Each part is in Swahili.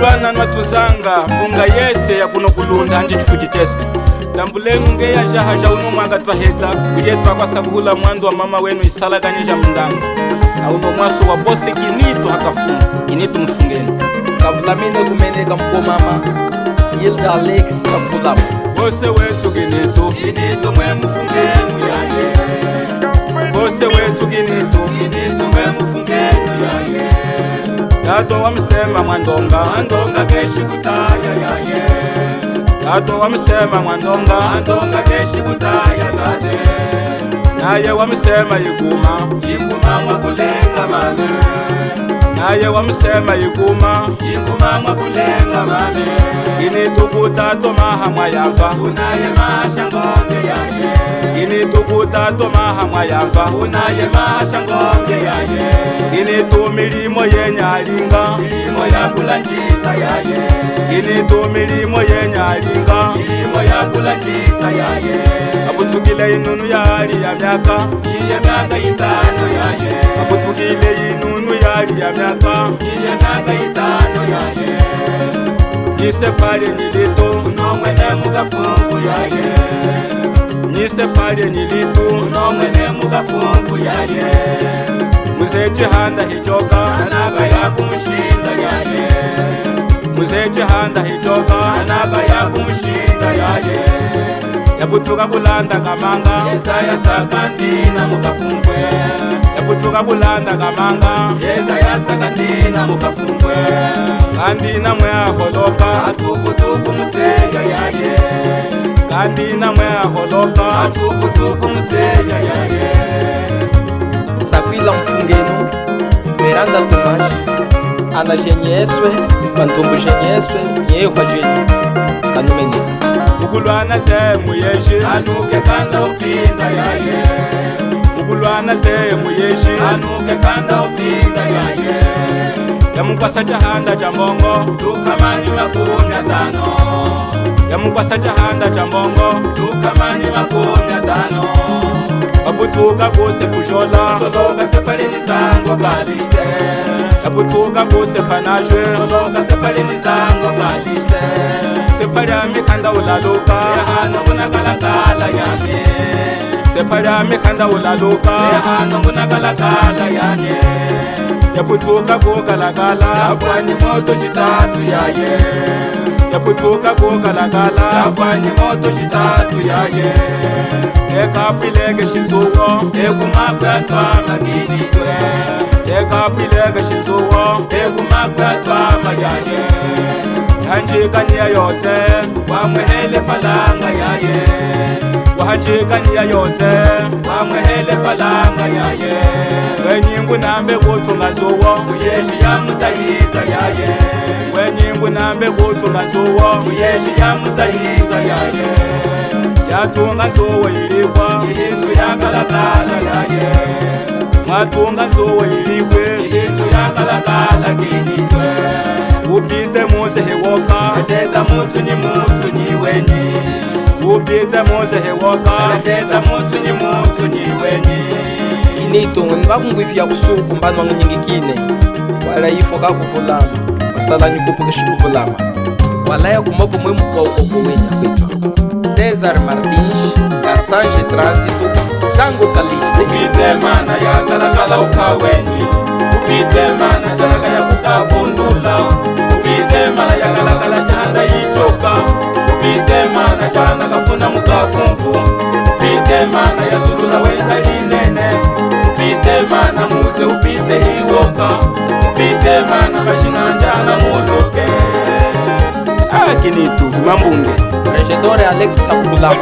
Mukulwana nwatuzanga funga yese ya kuno kulunda anje chifuji chese Dambulenu ngeya jahaja uno mwanga twaheta kuyetwa kwa sabuhula mwandu wa mama wenu isalaganyija mndanga na uno mwaso wa bose kinito hakafunga kinito mfungeni Kavulamine kumeneka mko mama Hilda Alex Sabulama bose wetu kinito mwe mfungenu yaye bose wetu kinito mwe mfungenu yaye Tato wamsema mwandonga keshi kutaya yaye Tato wamsema mwandonga keshi kutaya dade Naye wamsema yikuma mwakulenga mame Naye wamsema yikuma mwakulenga mame Initukuta tomaha mwayava Unaye masha ngombe yaye Initukuta tomaha mwayava Unaye masha ngombe yaye Initu milimo yenyalinga milimo ya kulanjisa yaye Initu milimo yenyalinga milimo ya kulanjisa yaye Abutukile inunu yali ya myaka iye myaka itano yaye Abutukile inunu yali ya myaka iye myaka itano yaye Nise pale nilito unomwene mugafungu yaye Nise pale nilito unomwene mugafungu yaye Muzeche handa hijoka Anaba ya kumushinda yaye Muzeche handa hijoka Anaba ya kumushinda yaye Yabutuka kulanda kamanga Yeza ya sakandina mukafungwe Yabutuka kulanda kamanga Yeza ya sakandina mukafungwe Kandina mwe aholoka Atukutuku museya yaye Kandina mwe aholoka Atukutuku museya yaye Sapila mfungenu Miranda Tomash Ana Genieswe Mantumbu Genieswe Nyehwa Geni Kanumenisa Mukulwana ze muyeshi Anuke kanda upinda yaye Mukulwana ze muyeshi Anuke kanda upinda yaye Yamukwasa jahanda jambongo Tukamani makumi atano Yamukwasa jahanda jambongo Tukamani makumi atano Abutuka kuse kujola Soloka sepalini zango kaliste Abutuka kuse panajwe Soloka sepalini zango kaliste Separa mikanda ulaluka Yahano kuna kalakala yane Separa mikanda ulaluka Yahano kuna kalakala yane Yabutuka kukalakala Yapwani moto shitatu yaye Yabutuka kukalakala Yapwani moto shitatu yaye Ekapilege shinzuwo Ekumakwe atwama ginitwe Ekapilege shinzuwo Ekumakwe atwama yaye Wahanjikaniya yose Wamwehele falanga yaye Wahanjikaniya yose Wamwehele falanga yaye Wenyingu nambe kutunga zuwo Muyeshi ya mutahiza yaye Wenyingu nambe kutunga zuwo Muyeshi ya mutahiza yaye Yatunga zuwo ilikwa Ihinzu ya kalakala yaye Mwatunga zuwo ilikwe Ihinzu ya kalakala ginitwe Upite mose hewoka Ateta mutu ni weni Upite mose hewoka Ateta mutu ni weni Kinito nibakungwifya kusuku mbano nyingikine Wala ifo kakuvulama Masala nikupuke shikuvulama Wala ya kumogo mwe mkwa ukoko wenya kwetwa Cesar Martins Kasanje Transito Zango Kaliste Upite mana ya kalakala ukaweni Upite mana jalaga ya kukabundula Upite mana ya kalakala chanda ichoka Upite mana chanda kafuna mukafunfu Upite mana ya zulula wenda linene Upite mana muze upite hiwoka Upite mana mashina njala muluke Kinitu kumambunge Regedore Alex Sabulama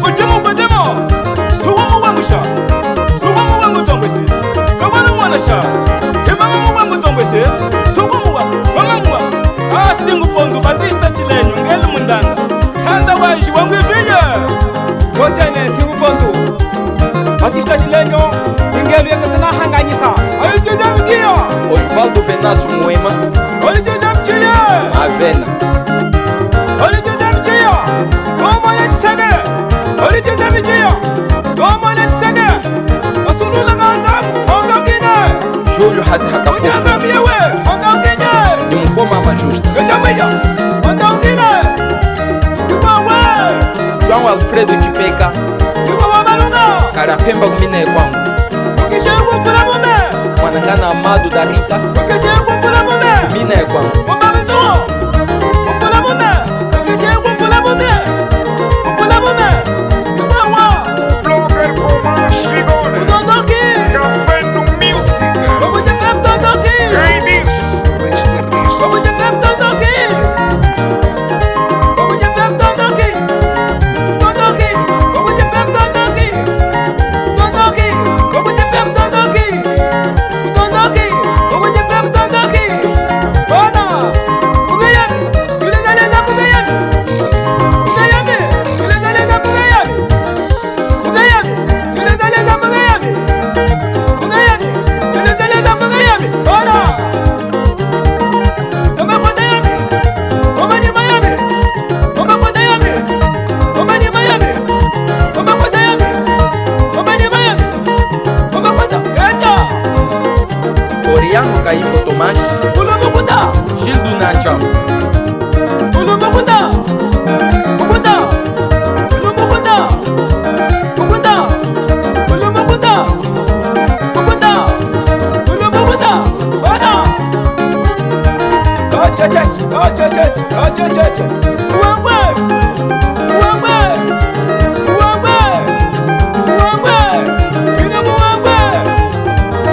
Uchimu kwa demo Suwamu wangu sha Suwamu wangu tombwese Kawalu wana sha Imamu wangu tombwese Suwamu wangu Mamamu wangu Singu pondu Batista chilenyu ngelu mundanga Kanda waishi wangu ifinye Kochene singu pondu Batista chilenyu ngelu yakatana hanganyisa Ayujiza mkia Osvaldo Venasso Muema Ayujiza mkia Avena Ayujiza mkia Koma ya chisege Ayujiza mkia Koma ya chisege Asulula gaza Júlio Hazi Hakafufu Alfredo Chipeka Siwa wa Malunga Karapemba kumine kwangu Ukishengu kula mume Mwanangana Amadu Darita Ukishengu kula mume kumine kwangu Mumba mizuo Ukula mume Ukishengu kula mume Ukula mume Siwa wa Blogger Comas Rigone Utondoki Gavendo Music Ukuje pep tondoki Raidix Mr. Rizzo Ukuje pep tondoki Ukuje pep tondoki Tondoki Ukuje pep tondoki Tondoki Ukuje pep tondoki Tondoki Ukuje pep tondoki Bona Ugeyami Tulezaleza Ugeyami Ugeyami Tulezaleza Ugeyami Ugeyami Tulezaleza Ugeyami Ugeyami Tulezaleza Ugeyami Bona Umekwenda yami Umeni Miami Umekwenda yami Umeni Miami Umekwenda yami Umeni Miami Umekwenda Echa Oriano Caimbo Tomás Ulumukunda Gildo Nacha Ulumukunda Mukunda Ulumukunda Mukunda Ulumukunda Mukunda Ulumukunda Bana Achachach Uwangwe Uwangwe Uwangwe Uwangwe Bino Uwangwe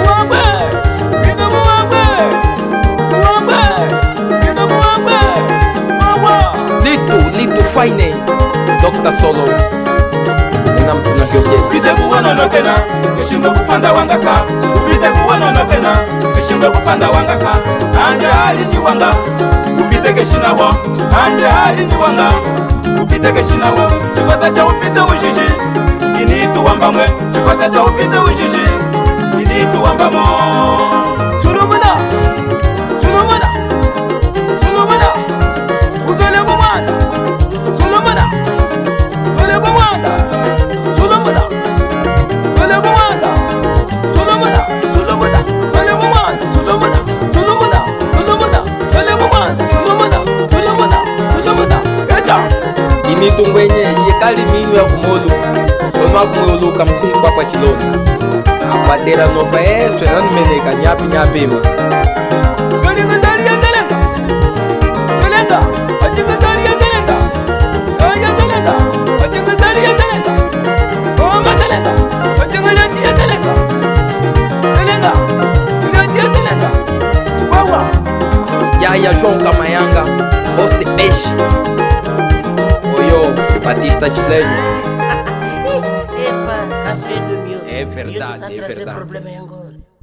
Uwangwe Bino Uwangwe Uwangwe Bino Uwangwe Uwangwe Lito Faine Dr. Solo Nina mtuna kiobye Upite kuwanonokena Keshindo kupanda wangaka Upite kuwanonokena Keshindo kupanda wangaka Anje hali ni wanga Upite keshinawo Anje hali ni wanga Upite keshinawo Chikota cha upite ujiji Initu wambamwe Chikota cha upite ujiji Initu wambamo Sulumuna Sulumuna Sulumuna Utole kumanda Sulumuna Utole kumanda Sulumuna Utole kumanda Sulumuna Sulumuna Utole kumanda Sulumuna Sulumuna Sulumuna Utole kumanda Sulumuna Sulumuna Sulumuna Echa Initungwenye yekali minu ya kumolu Sono akumuluka msihi kwa chilona Akwatera nova eswe nanu meneka nyapi ima Galinga zari ya zelenga Zelenga Ajinga zari ya zelenga Aya zelenga Ajinga zari ya zelenga Oma zelenga Ajinga lati ya zelenga Zelenga Lati ya zelenga Wawa Yaya João Camayanga Você peixe Oyo Batista chileno Epa, café do meu. É verdade, E eu tô é trazer verdade. problema em Angola.